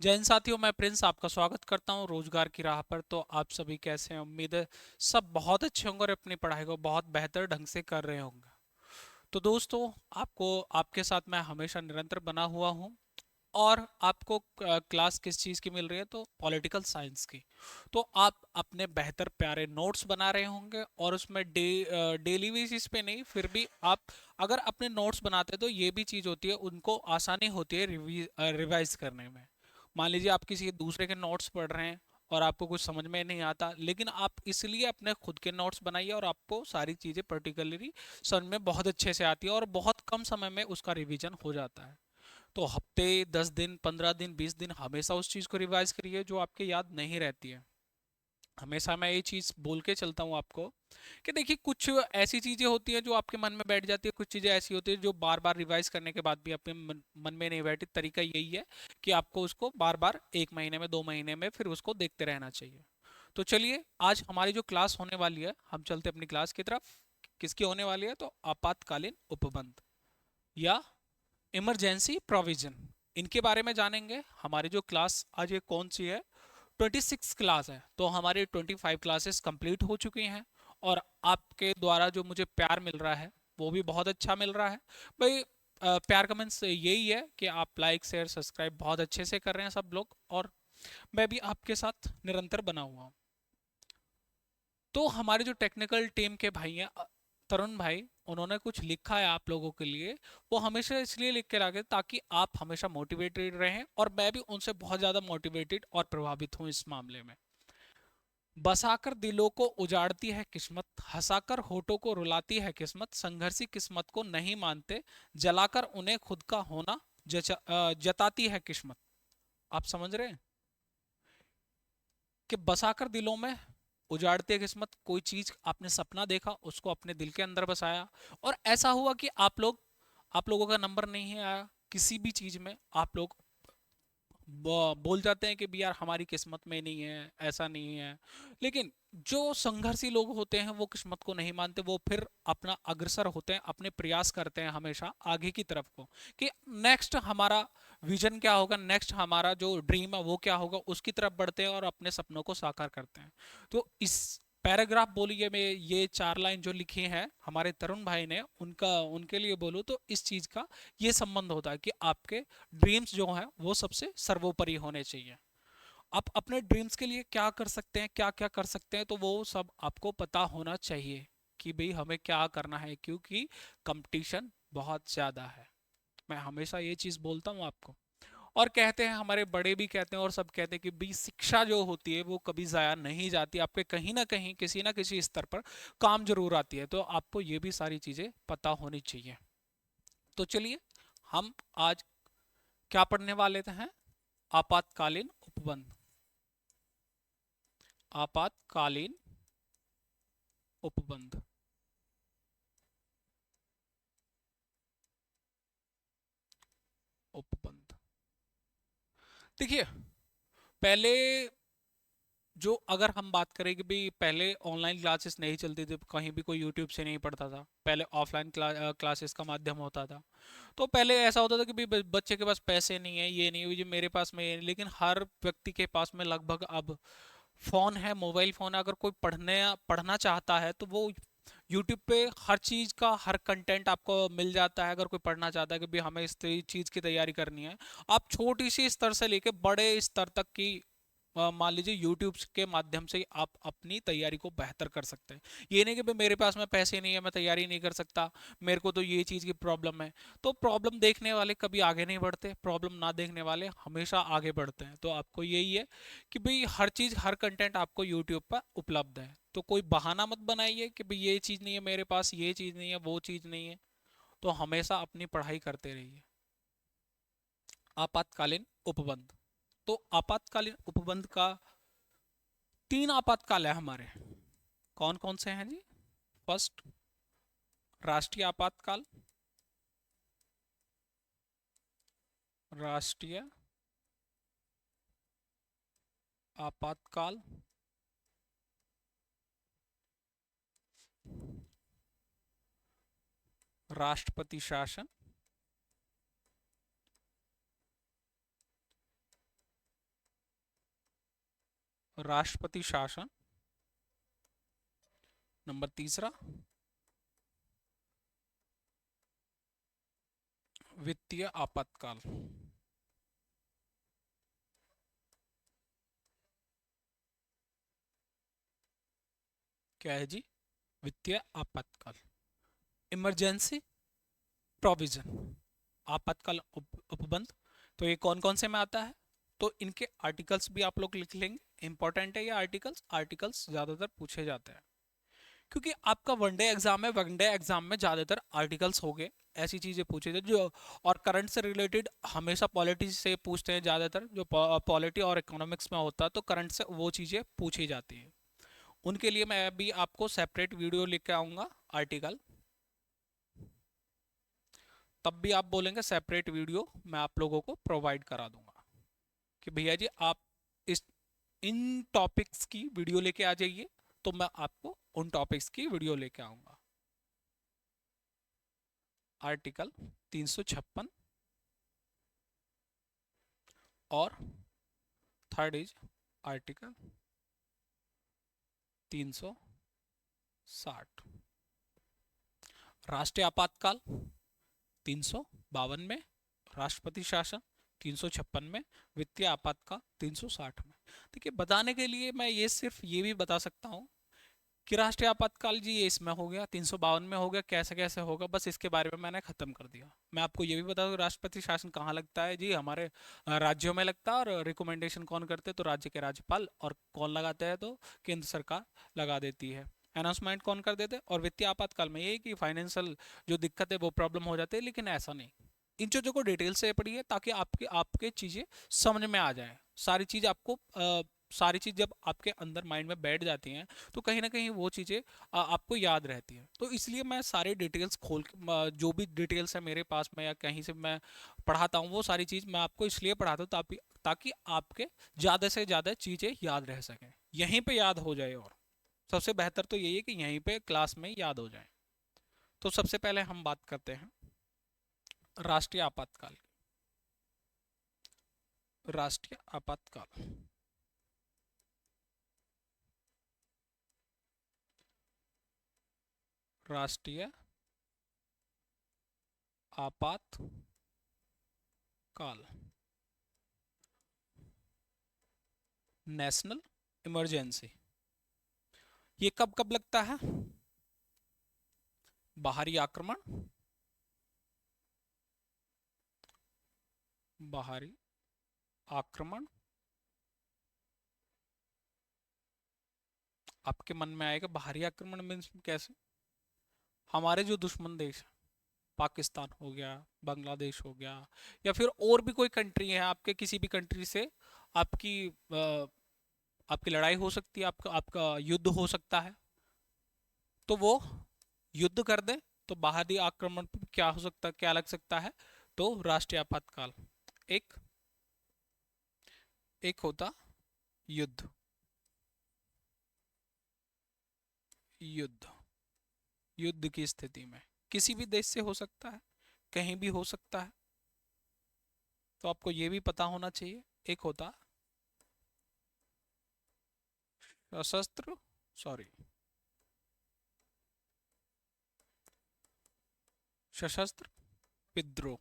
जय हिंद साथियों, मैं प्रिंस आपका स्वागत करता हूं रोजगार की राह पर। तो आप सभी कैसे हैं? उम्मीद है सब बहुत अच्छे होंगे और अपनी पढ़ाई को बहुत बेहतर ढंग से कर रहे होंगे। तो दोस्तों, आपको आपके साथ मैं हमेशा निरंतर बना हुआ हूं। और आपको क्लास किस चीज़ की मिल रही है? तो पॉलिटिकल साइंस की। तो आप अपने बेहतर प्यारे नोट्स बना रहे होंगे और उसमें डेली बेसिस पे नहीं, फिर भी आप अगर अपने नोट्स बनाते हैं तो ये भी चीज़ होती है, उनको आसानी होती है रिवाइज करने में। मान लीजिए आप किसी दूसरे के नोट्स पढ़ रहे हैं और आपको कुछ समझ में नहीं आता, लेकिन आप इसलिए अपने खुद के नोट्स बनाइए और आपको सारी चीज़ें पर्टिकुलरली समझ में बहुत अच्छे से आती है और बहुत कम समय में उसका रिवीजन हो जाता है। तो हफ्ते, 10 दिन, 15 दिन, 20 दिन हमेशा उस चीज को रिवाइज करिए जो आपके याद नहीं रहती है। हमेशा मैं ये चीज बोल के चलता हूँ आपको कि देखिए, कुछ ऐसी चीजें होती हैं जो आपके मन में बैठ जाती है, कुछ चीजें ऐसी होती है जो बार बार रिवाइज करने के बाद भी आपके मन में नहीं बैठी। तरीका यही है कि आपको उसको बार बार 1 महीने में, 2 महीने में फिर उसको देखते रहना चाहिए। तो चलिए, आज हमारी जो क्लास होने वाली है, हम चलते अपनी क्लास की तरफ। किसकी होने वाली है? तो आपातकालीन उपबंध या इमरजेंसी प्रोविजन, इनके बारे में जानेंगे। हमारी जो क्लास आज ये कौन सी है? 26 क्लास है। तो हमारी 25 क्लासेस कंप्लीट हो चुकी हैं और आपके द्वारा जो मुझे प्यार मिल रहा है वो भी बहुत अच्छा मिल रहा है भाई। प्यार का मीन्स यही है कि आप लाइक शेयर सब्सक्राइब बहुत अच्छे से कर रहे हैं सब लोग, और मैं भी आपके साथ निरंतर बना हुआ हूँ। तो हमारे जो टेक्निकल टीम के भाई हैं, तरुण भाई, उन्होंने कुछ लिखा है आप लोगों के लिए। वो हमेशा इसलिए लिख के रखे ताकि आप हमेशा मोटिवेटेड रहें और मैं भी उनसे बहुत ज़्यादा मोटिवेटेड और प्रभावित हूँ इस मामले में। बसाकर दिलों को उजाड़ती है किस्मत, हंसाकर होठों को रुलाती है किस्मत, संघर्षी किस्मत को नहीं मानते, जलाकर उन्हें खुद का होना जताती है किस्मत। आप समझ रहे हैं कि बसाकर दिलों में उजाड़ती है किस्मत? कोई चीज आपने सपना देखा, उसको अपने दिल के अंदर बसाया और ऐसा हुआ कि आप लोगों का नंबर नहीं आया किसी भी चीज में। आप लोग बोल जाते हैं कि भी यार हमारी किस्मत में नहीं है, ऐसा नहीं है। लेकिन जो संघर्षी लोग होते हैं वो किस्मत को नहीं मानते, वो फिर अपना अग्रसर होते हैं, अपने प्रयास करते हैं हमेशा आगे की तरफ को, कि नेक्स्ट हमारा विजन क्या होगा, नेक्स्ट हमारा जो ड्रीम है वो क्या होगा, उसकी तरफ बढ़ते हैं और अपने सपनों को साकार करते हैं। तो इस पैराग्राफ बोलिए में ये 4 लाइन जो लिखी हैं हमारे तरुण भाई ने, उनका उनके लिए बोलूँ तो इस चीज का ये संबंध होता है कि आपके ड्रीम्स जो हैं वो सबसे सर्वोपरि होने चाहिए। आप अपने ड्रीम्स के लिए क्या कर सकते हैं, क्या क्या कर सकते हैं, तो वो सब आपको पता होना चाहिए कि भाई हमें क्या करना है, क्योंकि कंपटीशन बहुत ज़्यादा है। मैं हमेशा ये चीज़ बोलता हूँ आपको। और कहते हैं, हमारे बड़े भी कहते हैं और सब कहते हैं कि भाई शिक्षा जो होती है वो कभी ज़ाया नहीं जाती, आपके कहीं ना कहीं किसी ना किसी स्तर पर काम जरूर आती है। तो आपको ये भी सारी चीज़ें पता होनी चाहिए। तो चलिए, हम आज क्या पढ़ने वाले हैं? आपातकालीन उपबंध। आपातकालीन उपबंध। उपबंध, देखिए, पहले जो अगर हम बात करें कि भी पहले ऑनलाइन क्लासेस नहीं चलती थी, कहीं भी कोई यूट्यूब से नहीं पढ़ता था, पहले ऑफलाइन क्लासेस का माध्यम होता था। तो पहले ऐसा होता था कि भी बच्चे के पास पैसे नहीं है, ये नहीं, ये मेरे पास में ये नहीं, लेकिन हर व्यक्ति के पास में लगभग अब फोन है, मोबाइल फोन है। अगर कोई पढ़ना चाहता है तो वो यूट्यूब पे हर चीज़ का हर कंटेंट आपको मिल जाता है। अगर कोई पढ़ना चाहता है कि भी हमें इस चीज़ की तैयारी करनी है, आप छोटी सी स्तर से लेके बड़े स्तर तक की मान लीजिए यूट्यूब के माध्यम से ही आप अपनी तैयारी को बेहतर कर सकते हैं। ये नहीं कि भाई मेरे पास में पैसे नहीं है, मैं तैयारी नहीं कर सकता, मेरे को तो ये चीज़ की प्रॉब्लम है। तो प्रॉब्लम देखने वाले कभी आगे नहीं बढ़ते, प्रॉब्लम ना देखने वाले हमेशा आगे बढ़ते हैं। तो आपको यही है कि भाई हर चीज़, हर कंटेंट आपको यूट्यूब पर उपलब्ध है। तो कोई बहाना मत बनाइए कि भाई ये चीज़ नहीं है मेरे पास, ये चीज़ नहीं है, वो चीज़ नहीं है। तो हमेशा अपनी पढ़ाई करते रहिए। आपातकालीन उपबंध। तो आपातकालीन उपबंध का 3 आपातकाल है हमारे। कौन कौन से हैं जी? फर्स्ट, राष्ट्रीय आपातकाल। राष्ट्रीय आपातकाल। राष्ट्रपति शासन। राष्ट्रपति शासन। नंबर तीसरा, वित्तीय आपातकाल। क्या है जी? वित्तीय आपातकाल। इमरजेंसी प्रोविजन, आपातकाल उपबंध। तो ये कौन कौन से में आता है? तो इनके आर्टिकल्स भी आप लोग लिख लेंगे, इंपॉर्टेंट है ये आर्टिकल्स। आर्टिकल्स ज्यादातर पूछे जाते हैं क्योंकि आपका वनडे एग्जाम है, वनडे एग्जाम में ज्यादातर आर्टिकल्स हो गए, ऐसी चीजें पूछे थे जो। और करंट से रिलेटेड हमेशा पॉलिटी से पूछते हैं ज्यादातर, जो पॉलिटी और इकोनॉमिक्स में होता है तो करंट से वो चीजें पूछी जाती हैं। उनके लिए मैं अभी आपको सेपरेट वीडियो लेके आऊंगा आर्टिकल, तब भी आप बोलेंगे सेपरेट वीडियो मैं आप लोगों को प्रोवाइड करा दूंगा कि भैया जी आप इस इन टॉपिक्स की वीडियो लेके आ जाइए, तो मैं आपको उन टॉपिक्स की वीडियो लेके आऊंगा। आर्टिकल 356 और थर्ड इज आर्टिकल 360। राष्ट्रीय आपातकाल 352 में, राष्ट्रपति शासन 356 में, वित्तीय आपातकाल 360 में। देखिए बताने के लिए मैं ये सिर्फ ये भी बता सकता हूँ कि राष्ट्रीय आपातकाल जी ये इसमें हो गया, 352 में हो गया, कैसे कैसे होगा, बस इसके बारे में मैंने खत्म कर दिया। मैं आपको ये भी बता दूं राष्ट्रपति शासन कहाँ लगता है जी? हमारे राज्यों में लगता है। और रिकमेंडेशन कौन करते हैं? तो राज्य के राज्यपाल। और कौन लगाते हैं? तो केंद्र सरकार लगा देती है। अनाउंसमेंट कौन कर देते हैं? और वित्तीय आपातकाल में ये कि फाइनेंशियल जो दिक्कत है वो प्रॉब्लम हो जाती है, लेकिन ऐसा नहीं। इन चीज़ों को डिटेल से पढ़िए ताकि आपके आपके चीज़ें समझ में आ जाए। सारी चीज़ आपको सारी चीज़ जब आपके अंदर माइंड में बैठ जाती हैं तो कहीं ना कहीं वो चीज़ें आपको याद रहती हैं। तो इसलिए मैं सारे डिटेल्स खोल के जो भी डिटेल्स है मेरे पास में या कहीं से मैं पढ़ाता हूँ, वो सारी चीज़ मैं आपको इसलिए पढ़ाता हूँ ताकि ताकि आपके ज़्यादा से ज़्यादा चीज़ें याद रह सकें, यहीं पे याद हो जाए। और सबसे बेहतर तो यही है कि यहीं पे क्लास में याद हो जाए। तो सबसे पहले हम बात करते हैं राष्ट्रीय आपातकाल। राष्ट्रीय आपातकाल, राष्ट्रीय आपातकाल नेशनल इमरजेंसी। ये कब कब लगता है? बाहरी आक्रमण, बाहरी आक्रमण। आपके मन में आएगा बाहरी आक्रमण मीन्स कैसे? हमारे जो दुश्मन देश है, पाकिस्तान हो गया, बांग्लादेश हो गया, या फिर और भी कोई कंट्री है, आपके किसी भी कंट्री से आपकी आपकी लड़ाई हो सकती है, आपका आपका युद्ध हो सकता है, तो वो युद्ध कर दे तो बाहरी आक्रमण पे क्या हो सकता है, क्या लग सकता है? तो राष्ट्रीय आपातकाल। एक एक होता युद्ध, युद्ध युद्ध की स्थिति में किसी भी देश से हो सकता है, कहीं भी हो सकता है, तो आपको ये भी पता होना चाहिए। एक होता सशस्त्र, सॉरी, सशस्त्र विद्रोह।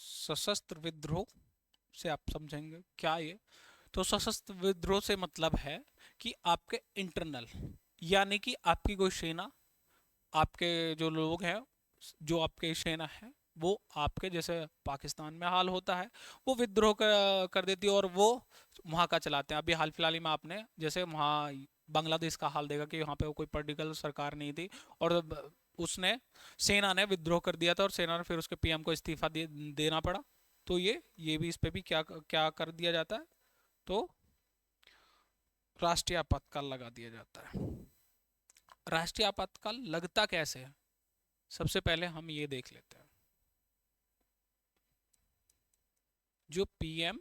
सशस्त्र विद्रोह से आप समझेंगे क्या ये? तो सशस्त्र विद्रोह से मतलब है कि आपके इंटरनल, यानी कि आपकी कोई सेना, आपके जो लोग हैं, जो आपके सेना है, वो आपके जैसे पाकिस्तान में हाल होता है, वो विद्रोह कर देती है और वो वहाँ का चलाते हैं। अभी हाल फिलहाल ही में आपने जैसे वहाँ बांग्लादेश का हाल देखा कि वहाँ पे कोई पर्टिकुलर सरकार नहीं थी और उसने सेना ने विद्रोह कर दिया था और सेना ने फिर उसके पीएम को इस्तीफा देना पड़ा। तो ये भी इस पे भी क्या क्या कर दिया जाता है? तो राष्ट्रीय आपातकाल लगा दिया जाता है। राष्ट्रीय आपातकाल लगता कैसे है? सबसे पहले हम ये देख लेते हैं। जो पीएम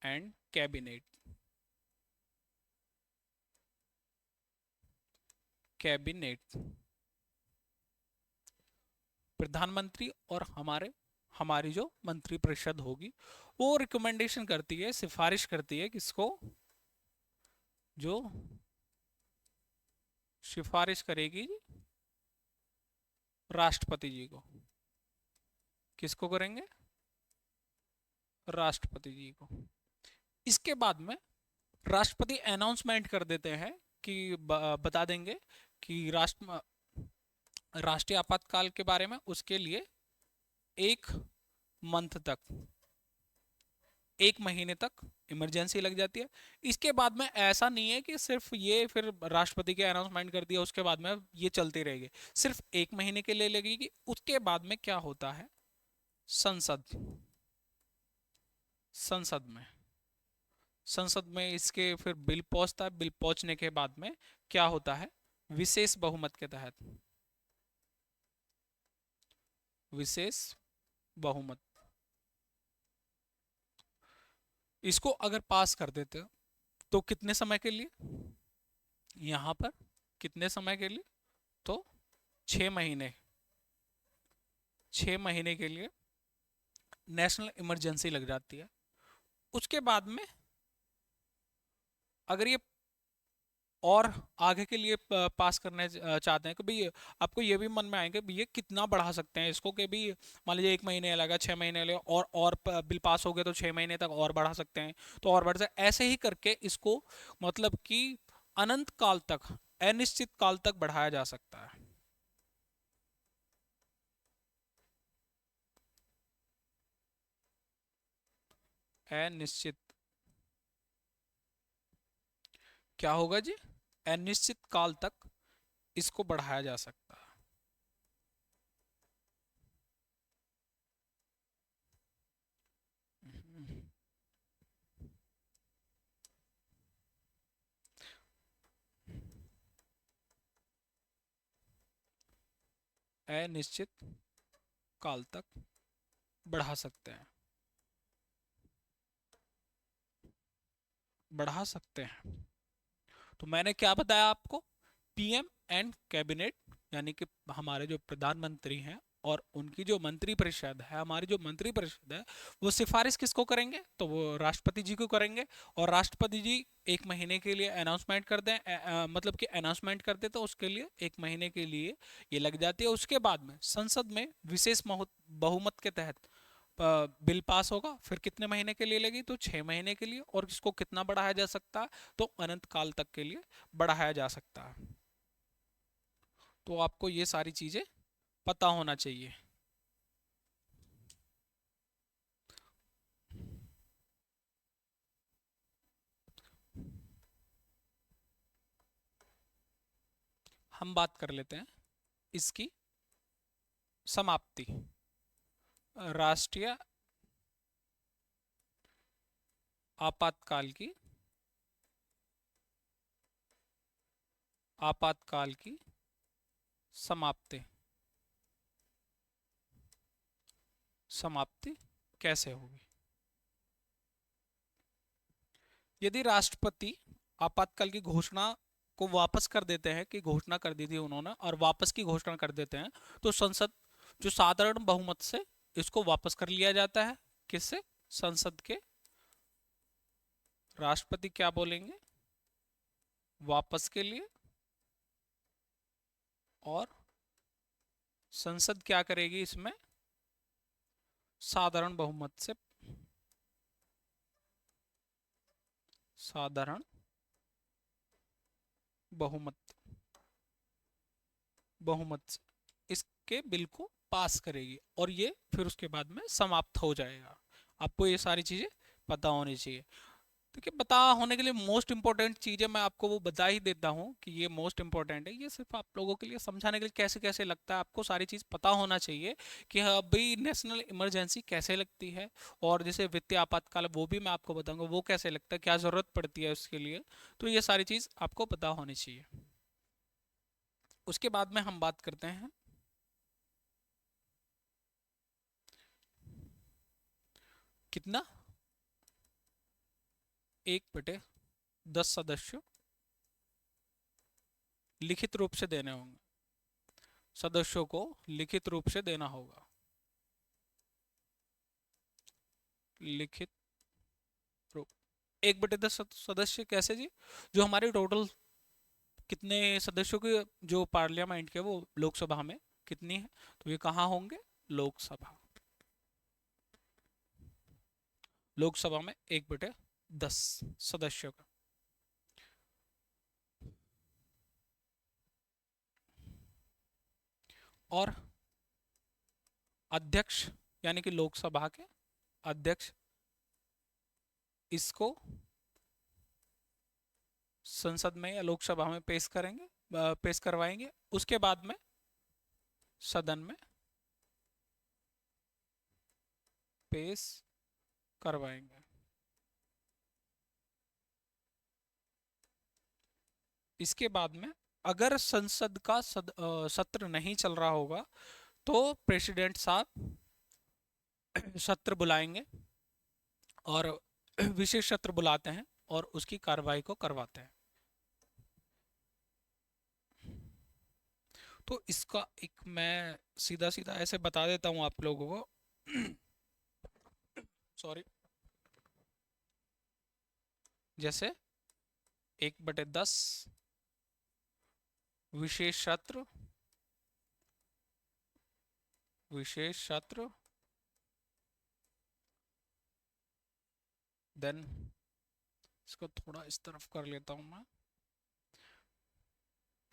एंड कैबिनेट, कैबिनेट प्रधानमंत्री और हमारी जो मंत्री परिषद होगी, वो रिकमेंडेशन करती है, सिफारिश करती है किसको, जो सिफारिश करेगी राष्ट्रपति जी को। किसको करेंगे? राष्ट्रपति जी को। इसके बाद में राष्ट्रपति अनाउंसमेंट कर देते हैं कि बता देंगे कि राष्ट्रीय आपातकाल के बारे में, उसके लिए एक मंथ तक, एक महीने तक इमरजेंसी लग जाती है। इसके बाद में ऐसा नहीं है कि सिर्फ ये फिर राष्ट्रपति के अनाउंसमेंट कर दिया उसके बाद में ये चलती रहेगी, सिर्फ एक महीने के लिए लगेगी। उसके बाद में क्या होता है, संसद संसद में संसद में इसके फिर बिल पहुंचता है। बिल पहुंचने के बाद में क्या होता है, विशेष बहुमत के तहत, विशेष बहुमत, इसको अगर पास कर देते हो तो कितने समय के लिए, यहां पर कितने समय के लिए, तो 6 महीने, 6 महीने के लिए नेशनल इमरजेंसी लग जाती है। उसके बाद में अगर ये और आगे के लिए पास करने चाहते हैं कि भाई आपको ये भी मन में आएंगे भी ये कितना बढ़ा सकते हैं इसको, कि भी मान लीजिए 1 महीने लगा, 6 महीने लगे, और बिल पास हो गया तो 6 महीने तक और बढ़ा सकते हैं, तो और बढ़ सकते, ऐसे ही करके इसको मतलब कि अनंत काल तक, अनिश्चित काल तक बढ़ाया जा सकता है। अनिश्चित, क्या होगा जी, अनिश्चित काल तक इसको बढ़ाया जा सकता है, अनिश्चित काल तक बढ़ा सकते हैं, बढ़ा सकते हैं। तो मैंने क्या बताया आपको, पीएम एंड कैबिनेट, यानी कि हमारे जो प्रधानमंत्री हैं और उनकी जो मंत्री परिषद है, हमारी जो मंत्री परिषद है, वो सिफारिश किसको करेंगे, तो वो राष्ट्रपति जी को करेंगे। और राष्ट्रपति जी 1 महीने के लिए अनाउंसमेंट कर दें, मतलब कि अनाउंसमेंट कर दे तो उसके लिए 1 महीने के लिए ये लग जाती है। उसके बाद में संसद में विशेष बहुमत के तहत बिल पास होगा, फिर कितने महीने के लिए लगी, तो 6 महीने के लिए। और इसको कितना बढ़ाया जा सकता है, तो अनंत काल तक के लिए बढ़ाया जा सकता है। तो आपको ये सारी चीजें पता होना चाहिए। हम बात कर लेते हैं इसकी समाप्ति, राष्ट्रीय आपातकाल की, आपातकाल की समाप्ति, समाप्ति कैसे होगी। यदि राष्ट्रपति आपातकाल की घोषणा को वापस कर देते हैं, कि घोषणा कर दी थी उन्होंने और वापस की घोषणा कर देते हैं, तो संसद जो साधारण बहुमत से इसको वापस कर लिया जाता है। किससे, संसद के, राष्ट्रपति क्या बोलेंगे वापस के लिए, और संसद क्या करेगी इसमें, साधारण बहुमत से, साधारण बहुमत, बहुमत से इसके बिल को पास करेगी, और ये फिर उसके बाद में समाप्त हो जाएगा। आपको ये सारी चीजें पता होनी चाहिए। देखिए, पता होने के लिए मोस्ट इंपॉर्टेंट चीजें मैं आपको वो बता ही देता हूँ कि ये मोस्ट इंपॉर्टेंट है। ये सिर्फ आप लोगों के लिए समझाने के लिए, कैसे कैसे लगता है आपको सारी चीज पता होना चाहिए कि हाँ भाई नेशनल इमरजेंसी कैसे लगती है, और जैसे वित्तीय आपातकाल वो भी मैं आपको बताऊंगा वो कैसे लगता है, क्या जरूरत पड़ती है उसके लिए। तो ये सारी चीज आपको पता होनी चाहिए। उसके बाद में हम बात करते हैं कितना, 1/10 सदस्य लिखित रूप से देने होंगे, सदस्यों को लिखित रूप से देना होगा। लिखित रूप। 1/10 सदस्य कैसे जी? जो हमारे टोटल कितने सदस्यों की जो पार्लियामेंट के वो लोकसभा में कितनी है, तो ये कहाँ होंगे? लोकसभा। लोकसभा में 1/10 सदस्यों का। और अध्यक्ष यानी कि लोकसभा के अध्यक्ष इसको संसद में या लोकसभा में पेश करेंगे, पेश करवाएंगे। उसके बाद में सदन में पेश करवाएंगे। इसके बाद में अगर संसद का सत्र नहीं चल रहा होगा तो प्रेसिडेंट साहब सत्र बुलाएंगे और विशेष सत्र बुलाते हैं और उसकी कार्रवाई को करवाते हैं। तो इसका एक मैं सीधा सीधा ऐसे बता देता हूं आप लोगों को। सॉरी। जैसे 1/10 विशेष सत्र, विशेष सत्र, देन इसको थोड़ा इस तरफ कर लेता हूं मैं।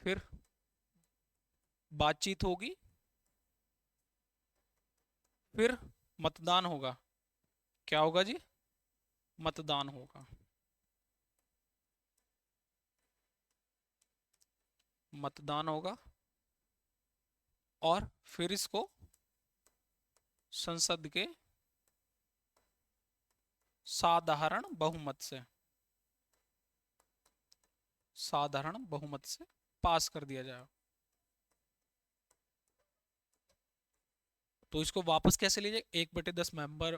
फिर बातचीत होगी, फिर मतदान होगा। क्या होगा जी? मतदान होगा। मतदान होगा और फिर इसको संसद के साधारण बहुमत से, साधारण बहुमत से पास कर दिया जाए। तो इसको वापस कैसे लीजिए? 1/10 मेंबर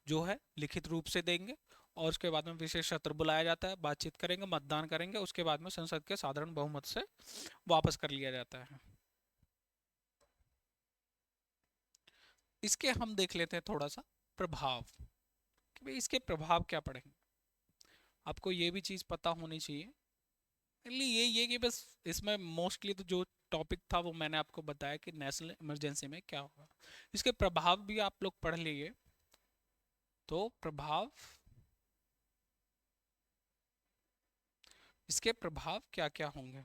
जो है लिखित रूप से देंगे और उसके बाद में विशेष सत्र बुलाया जाता है, बातचीत करेंगे, मतदान करेंगे, उसके बाद में संसद के साधारण बहुमत से वापस कर लिया जाता है। इसके हम देख लेते हैं थोड़ा सा प्रभाव कि भाई इसके प्रभाव क्या पड़ेंगे। आपको ये भी चीज़ पता होनी चाहिए। इसलिए ये कि बस इसमें मोस्टली तो जो टॉपिक था वो मैंने आपको बताया कि नेशनल इमरजेंसी में क्या होगा। इसके प्रभाव भी आप लोग पढ़ लीजिए। तो प्रभाव, इसके प्रभाव क्या क्या होंगे?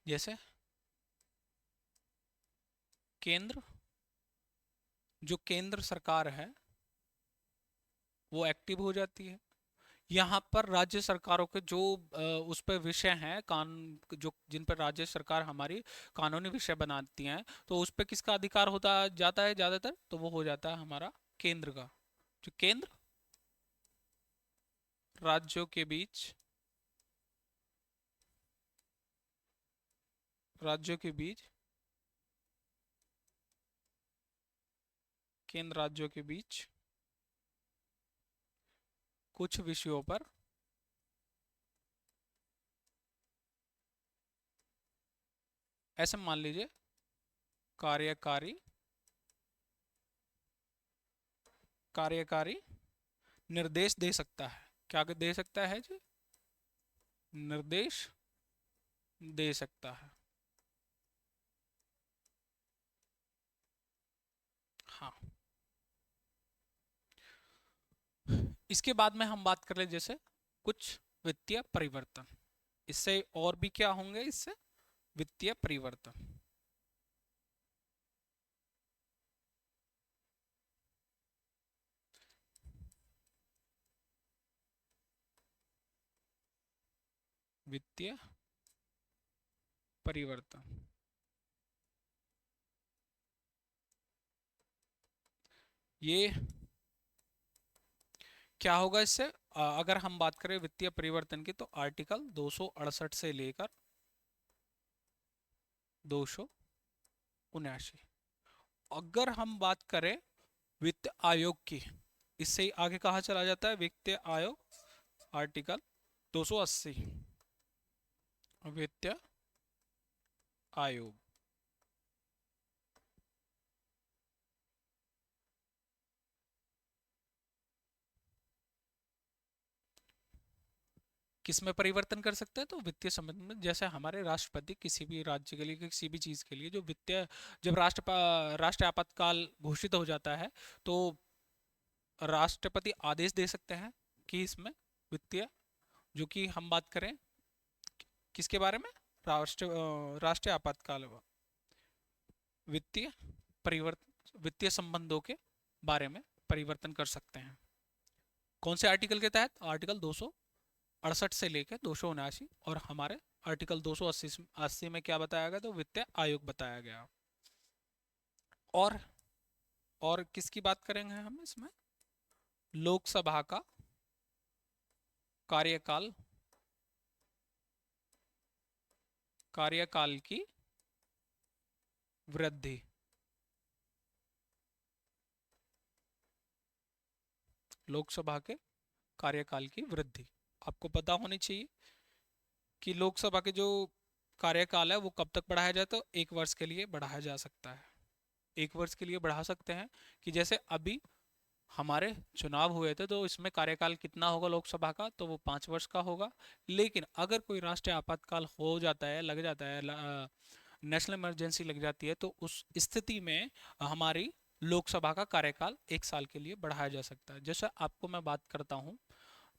जैसे केंद्र, जो केंद्र सरकार है वो एक्टिव हो जाती है। यहाँ पर राज्य सरकारों के जो उस पर विषय हैं, जो जिन पर राज्य सरकार हमारी कानूनी विषय बनाती हैं, तो उस पर किसका अधिकार होता जाता है ज़्यादातर? तो वो हो जाता है हमारा केंद्र का। जो केंद्र राज्यों के बीच, राज्यों के बीच, केंद्र राज्यों के बीच कुछ विषयों पर ऐसे मान लीजिए कार्यकारी, कार्यकारी निर्देश दे सकता है। क्या दे सकता है जी? निर्देश दे सकता है। हाँ। इसके बाद में हम बात कर ले जैसे कुछ वित्तीय परिवर्तन। इससे और भी क्या होंगे? इससे वित्तीय परिवर्तन। वित्तीय परिवर्तन ये क्या होगा इससे? अगर हम बात करें वित्तीय परिवर्तन की तो आर्टिकल 268 से लेकर 279। अगर हम बात करें वित्त आयोग की, इससे ही आगे कहा चला जाता है वित्त आयोग, आर्टिकल 280 वित्त आयोग। किस में परिवर्तन कर सकते हैं? तो वित्तीय संबंध में। जैसे हमारे राष्ट्रपति किसी भी राज्य के लिए, किसी भी चीज के लिए जो वित्तीय, जब राष्ट्रीय आपातकाल घोषित हो जाता है तो राष्ट्रपति आदेश दे सकते हैं कि इसमें वित्तीय, जो कि हम बात करें किसके बारे में, राष्ट्रीय आपातकाल, वित्तीय परिवर्तन, वित्तीय संबंधों के बारे में परिवर्तन कर सकते हैं। कौन से आर्टिकल के तहत? आर्टिकल 268 से लेकर 279, और हमारे आर्टिकल 280 में क्या बताया गया? तो वित्तीय आयोग बताया गया। और और किसकी बात करेंगे हम इसमें? लोकसभा का कार्यकाल, कार्यकाल की वृद्धि। लोकसभा के कार्यकाल की वृद्धि। आपको पता होनी चाहिए कि लोकसभा के जो कार्यकाल है वो कब तक बढ़ाया जाए? तो 1 वर्ष के लिए बढ़ाया जा सकता है। 1 वर्ष के लिए बढ़ा सकते हैं। कि जैसे अभी हमारे चुनाव हुए थे तो इसमें कार्यकाल कितना होगा लोकसभा का? तो वो 5 वर्ष का होगा। लेकिन अगर कोई राष्ट्रीय आपातकाल हो जाता है, लग जाता है, नेशनल इमरजेंसी लग जाती है, तो उस स्थिति में हमारी लोकसभा का कार्यकाल 1 साल के लिए बढ़ाया जा सकता है। जैसे आपको मैं बात करता हूँ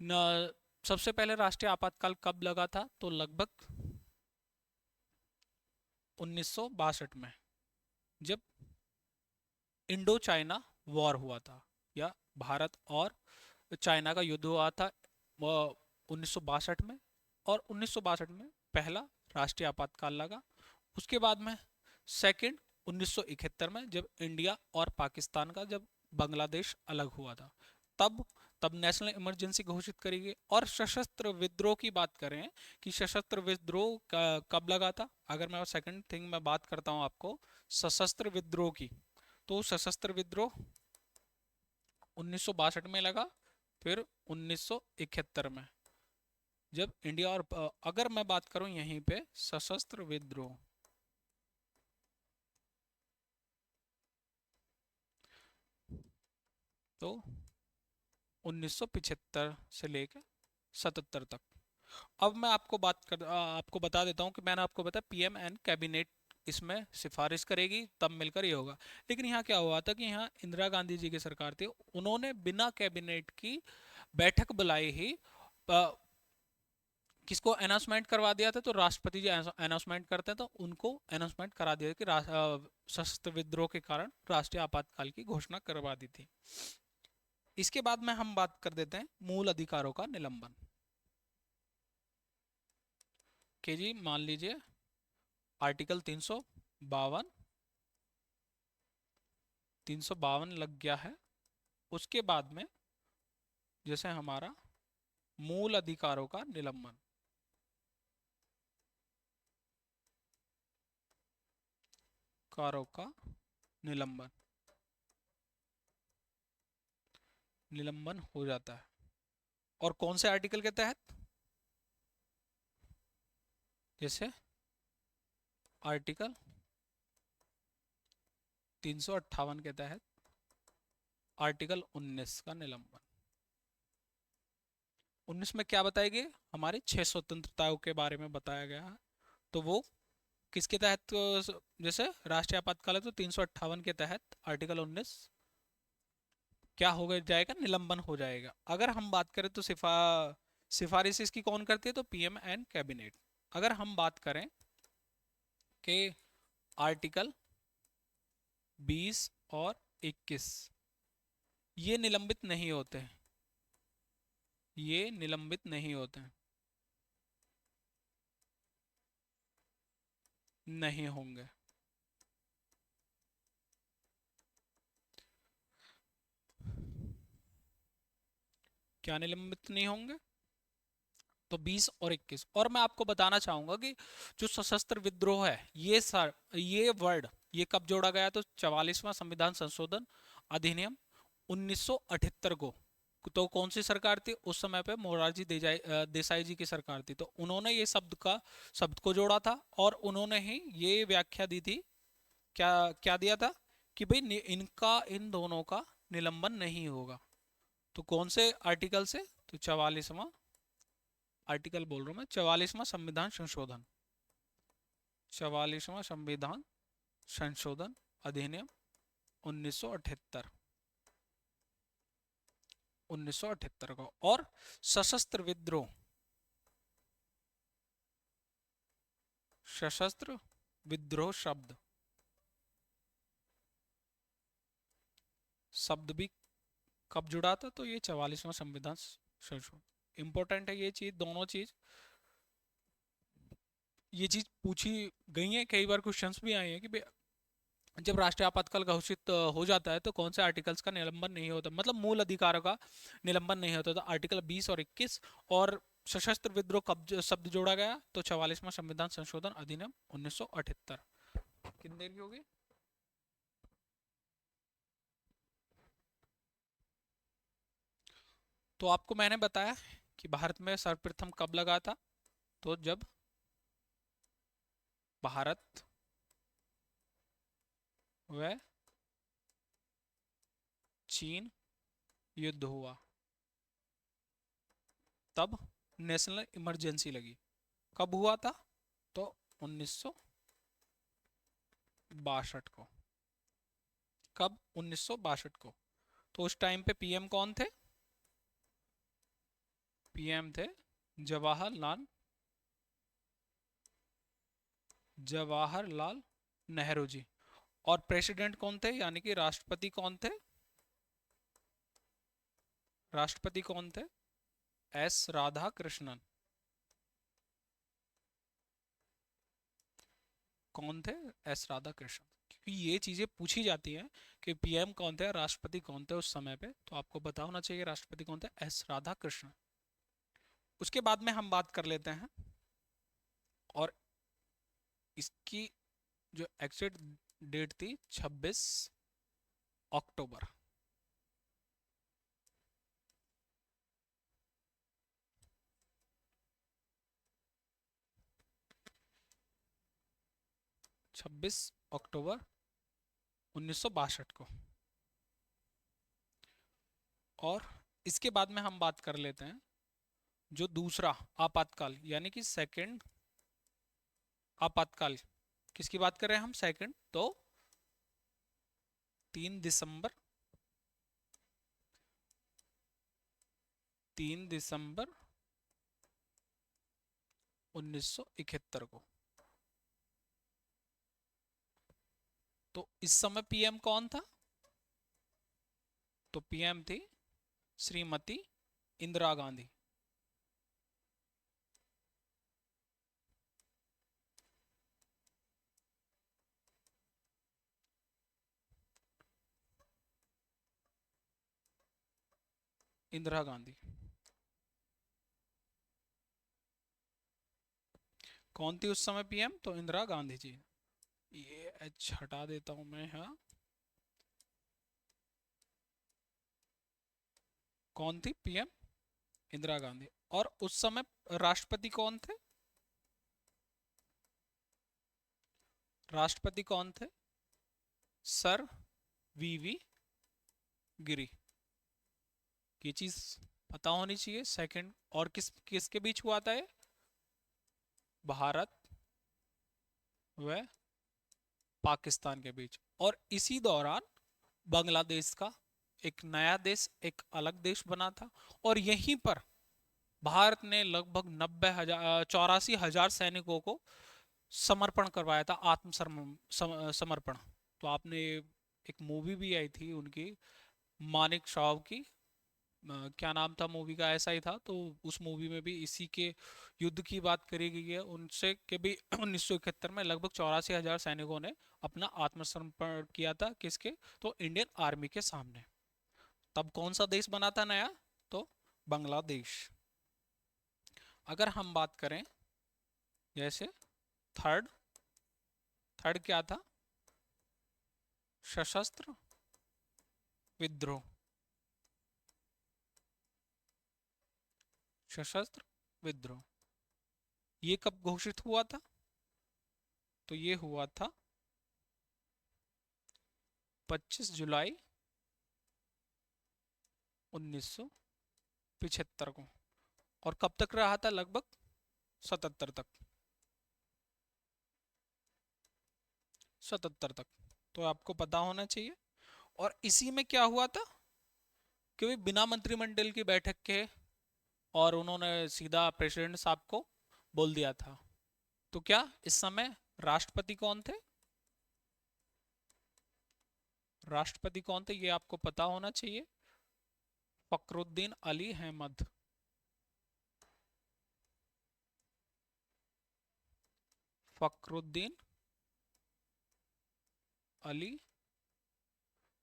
न, सबसे पहले राष्ट्रीय आपातकाल कब लगा था? तो लगभग 1962 में, जब इंडो चाइना वॉर हुआ था, या भारत और चाइना का युद्ध हुआ था वो 1962 में। और 1962 में पहला राष्ट्रीय आपातकाल लगा। उसके बाद में सेकंड 1971 में, जब इंडिया और पाकिस्तान का, जब बांग्लादेश अलग हुआ था, तब तब नेशनल इमरजेंसी घोषित करी गई। और सशस्त्र विद्रोह की बात करें कि सशस्त्र विद्रोह कब लगा था? अगर मैं सेकंड थिंग में बात करता हूं आपको सशस्त्र विद्रोह की, तो सशस्त्र विद्रोह 1962 में लगा। फिर 1971 में, जब इंडिया और अगर मैं बात करूं यहीं पे सशस्त्र विद्रोह, तो 1975 से लेकर 77 तक। अब मैं आपको बता देता हूं कि मैंने आपको बताया पीएम एंड कैबिनेट इसमें सिफारिश करेगी, तब मिलकर ये होगा। लेकिन यहाँ क्या हुआ था कि यहाँ इंदिरा गांधी जी की सरकार थी, उन्होंने बिना कैबिनेट की बैठक बुलाई ही किसको अनाउंसमेंट करवा दिया था? तो राष्ट्रपति जी अनाउंसमेंट करते हैं, तो उनको अनाउंसमेंट करा दिया कि सशस्त्र विद्रोह के कारण राष्ट्रीय आपातकाल की घोषणा करवा दी थी। इसके बाद में हम बात कर देते हैं मूल अधिकारों का निलंबन के। जी मान लीजिए आर्टिकल 352 लग गया है। उसके बाद में जैसे हमारा मूल अधिकारों का निलंबन, कारों का निलंबन निलंबन हो जाता है। और कौन से आर्टिकल के तहत? जैसे आर्टिकल 358 के तहत आर्टिकल 19 का निलंबन। 19 में क्या बताया गया? हमारी 6 स्वतंत्रताओं के बारे में बताया गया है। तो वो किसके तहत? जैसे राष्ट्रीय आपातकाल है तो 358 के तहत आर्टिकल 19 क्या हो जाएगा? निलंबन हो जाएगा। अगर हम बात करें तो सिफारिश इसकी कौन करती है? तो पीएम एंड कैबिनेट। अगर हम बात करें कि आर्टिकल 20 और 21 ये निलंबित नहीं होते हैं, ये निलंबित नहीं होते हैं, नहीं होंगे। क्या निलंबित नहीं होंगे? तो 20 और 21। और मैं आपको बताना चाहूंगा कि जो सशस्त्र विद्रोह है, ये वर्ड ये कब जोड़ा गया? तो 44वां संविधान संशोधन अधिनियम 1978 को। तो कौन सी सरकार थी उस समय पे? मोरारजी देसाई जी की सरकार थी। तो उन्होंने ये शब्द को जोड़ा था, और उन्होंने ही ये व्याख्या दी थी। क्या क्या दिया था? कि भाई इनका, इन दोनों का निलंबन नहीं होगा। तो कौन से आर्टिकल से? तो 44वां आर्टिकल बोल रहा हूँ मैं, 44वां संविधान संशोधन, 44वां संविधान संशोधन अधिनियम 1978, 1978 को। और सशस्त्र विद्रोह, सशस्त्र विद्रोह शब्द, शब्द भी कब जुड़ा था? तो ये 44वां संविधान संशोधन। इंपॉर्टेंट है ये चीज, दोनों चीज, ये चीज पूछी गई है, कई बार क्वेश्चंस भी आए हैं कि जब राष्ट्रीय आपातकाल घोषित हो जाता है तो कौन से आर्टिकल्स का निलंबन नहीं होता, मतलब मूल अधिकारों का निलंबन नहीं होता? तो आर्टिकल 20 और 21। और सशस्त्र विद्रोह कब शब्द जोड़ा गया? तो 44वां संविधान संशोधन अधिनियम 1978। कितनी देर की होगी? तो आपको मैंने बताया कि भारत में सर्वप्रथम कब लगा था? तो जब भारत व चीन युद्ध हुआ, तब नेशनल इमरजेंसी लगी। कब हुआ था? तो 1962 को। कब? 1962 को। तो उस टाइम पे पीएम कौन थे? पीएम थे जवाहरलाल, जवाहरलाल नेहरू जी। और प्रेसिडेंट कौन थे, यानी कि राष्ट्रपति कौन थे? राष्ट्रपति कौन थे? एस राधा कृष्णन। कौन थे? एस राधा कृष्णन। क्योंकि ये चीजें पूछी जाती हैं कि पीएम कौन थे, राष्ट्रपति कौन थे उस समय पे, तो आपको पता होना चाहिए राष्ट्रपति कौन थे, एस राधा कृष्णन। उसके बाद में हम बात कर लेते हैं, और इसकी जो एग्जैक्ट डेट थी 26 अक्टूबर। 26 अक्टूबर 1962 को। और इसके बाद में हम बात कर लेते हैं जो दूसरा आपातकाल, यानी कि सेकंड आपातकाल। किसकी बात कर रहे हैं हम? सेकंड। तो 3 दिसंबर, 3 दिसंबर 1971 को। तो इस समय पीएम कौन था? तो पीएम थी श्रीमती इंदिरा गांधी। इंदिरा गांधी। कौन थी उस समय पीएम? तो इंदिरा गांधी जी। ये एच हटा देता हूं मैं यहाँ। कौन थी पीएम? इंदिरा गांधी। और उस समय राष्ट्रपति कौन थे? राष्ट्रपति कौन थे? सर वीवी गिरी। ये चीज पता होनी चाहिए। सेकंड, और किसके बीच हुआ था ये? भारत व पाकिस्तान के बीच। और इसी दौरान बांग्लादेश का एक नया देश, एक अलग देश बना था। और यहीं पर भारत ने लगभग 84,000 सैनिकों को समर्पण करवाया था, समर्पण। तो आपने, एक मूवी भी आई थी उनकी, मानिक साहब की, क्या नाम था मूवी का, ऐसा ही था। तो उस मूवी में भी इसी के युद्ध की बात करी गई है उनसे, कि भी 1971 में लगभग 84,000 सैनिकों ने अपना आत्मसमर्पण किया था। किसके? तो इंडियन आर्मी के सामने। तब कौन सा देश बना था नया? तो बांग्लादेश। अगर हम बात करें जैसे थर्ड, थर्ड क्या था? सशस्त्र विद्रोह, सशस्त्र विद्रोह। ये कब घोषित हुआ था? तो ये हुआ था 25 जुलाई 1975 को। और कब तक रहा था? लगभग 77 तक। 77 तक, तो आपको पता होना चाहिए। और इसी में क्या हुआ था कि भाई बिना मंत्रिमंडल की बैठक के, और उन्होंने सीधा प्रेसिडेंट साहब को बोल दिया था। तो क्या इस समय राष्ट्रपति कौन थे? राष्ट्रपति कौन थे ये आपको पता होना चाहिए। फखरुद्दीन अली अहमद। फखरुद्दीन अली।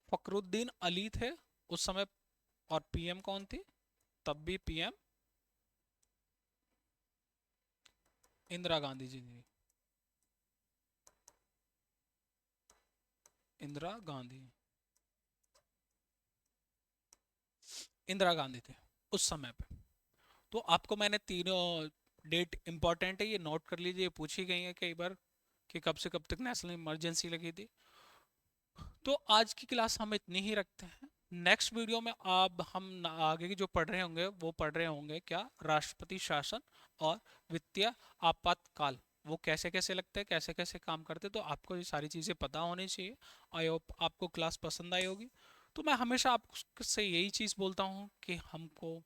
फखरुद्दीन अली थे उस समय। और पीएम कौन थी? तब भी पीएम इंदिरा गांधी जी थी। इंदिरा गांधी। इंदिरा गांधी थे उस समय पे। तो आपको मैंने तीनों डेट इंपॉर्टेंट है, ये नोट कर लीजिए, ये पूछी गई है कई बार कि कब से कब तक नेशनल इमरजेंसी लगी थी। तो आज की क्लास हम इतनी ही रखते हैं। नेक्स्ट वीडियो में अब हम आगे की जो पढ़ रहे होंगे वो पढ़ रहे होंगे क्या, राष्ट्रपति शासन और वित्तीय आपातकाल, वो कैसे कैसे लगते हैं, कैसे कैसे काम करते हैं। तो आपको ये सारी चीज़ें पता होनी चाहिए। आई होप आपको क्लास पसंद आई होगी। तो मैं हमेशा आपसे यही चीज़ बोलता हूँ कि हमको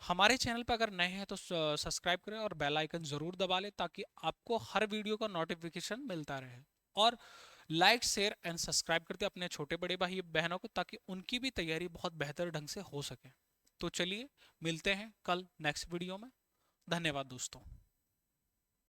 हमारे चैनल पर अगर नए हैं तो सब्सक्राइब करें और बेल आइकन ज़रूर दबा लें, ताकि आपको हर वीडियो का नोटिफिकेशन मिलता रहे। और लाइक शेयर एंड सब्सक्राइब करते अपने छोटे बड़े भाई बहनों को, ताकि उनकी भी तैयारी बहुत बेहतर ढंग से हो सके। तो चलिए मिलते हैं कल नेक्स्ट वीडियो में। धन्यवाद दोस्तों।